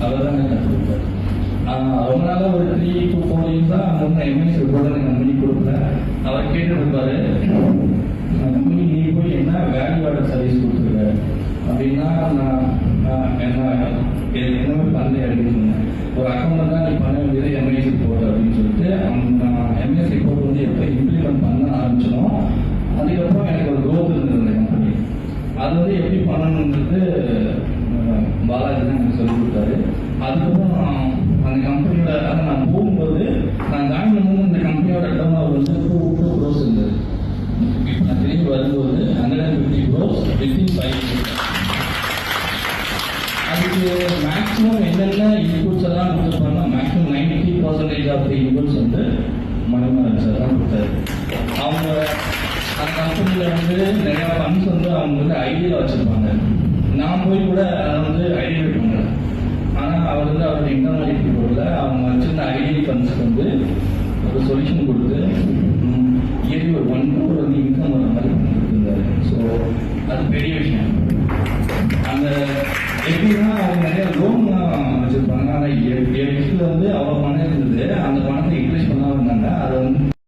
அவர் தான் எனக்கு கற்றுக் கொடுத்தாரு. ரொம்ப நாளாக ஒரு 3 to 4 years தான் அவங்க எம்எஸ் ரிப்போர்ட் எனக்கு கம்பெனி கொடுக்குறேன். அவர் கேட்டு இருப்பாரு, கம்பெனி நீ போய் என்ன வேல்யூ ஆடட் சர்வீஸ் கொடுத்துருக்க அப்படின்னா, நான் என்ன பண்ணல அப்படின்னு சொன்னேன். ஒரு அக்கௌண்ட் தான் நீ பண்ண வேண்டியது எம்எஸ் ரிப்போர்ட் அப்படின்னு சொல்லிட்டு நான் எம்எஸ் ரிப்போர்ட் வந்து எப்போ இம்ப்ளிமெண்ட் பண்ண ஆரம்பிச்சோம். அதுக்கப்புறம் எனக்கு ஒரு க்ரோத் இருந்தது அந்த கம்பெனி. அது வந்து எப்படி பண்ணணுன்றது பாலாஜி தான் எனக்கு சொல்லிக் கொடுத்தாரு. அதுக்கப்புறம் அந்த கம்பெனியோட அதை நான் போகும்போது நான் ஜாயின் பண்ணும்போது இந்த கம்பெனியோட டர்ன் ஓவர் வந்து 2 crores இருந்தது. நான் திரும்பி வரும்போது 150 crores within 5 years. அதுக்கு மேக்ஸிமம் என்னென்ன இன்புட்ஸ் எல்லாம் கொடுத்துருப்பாங்கன்னா மேக்ஸிமம் 90% ஆஃப் தி இன்புட்ஸ் வந்து மணிமாறன் சார் தான் கொடுத்தாரு. அவங்க அந்த கம்பெனியில் வந்து நிறையா ஃபண்ட்ஸ் வந்து அவங்க வந்து ஐடியாவில் வச்சுருப்பாங்க. நான் போய் கூட அதை வந்து ஐடியா பண்ணுறேன். ஆனால் அவர் வந்து அவருடைய இன்டர்னல் போடல, அவங்க வச்சிருந்த ஐடியா ஃபண்ட்ஸுக்கு வந்து ஒரு சொல்யூஷன் கொடுத்து இயற்கை ஒரு 1 crore வந்து இன்கம் வர மாதிரி பண்ணி கொடுத்துருந்தாரு. ஸோ அது பெரிய விஷயம். அந்த எப்படின்னா அவங்க நிறைய லோன்லாம் வச்சுருப்பாங்க. ஆனால்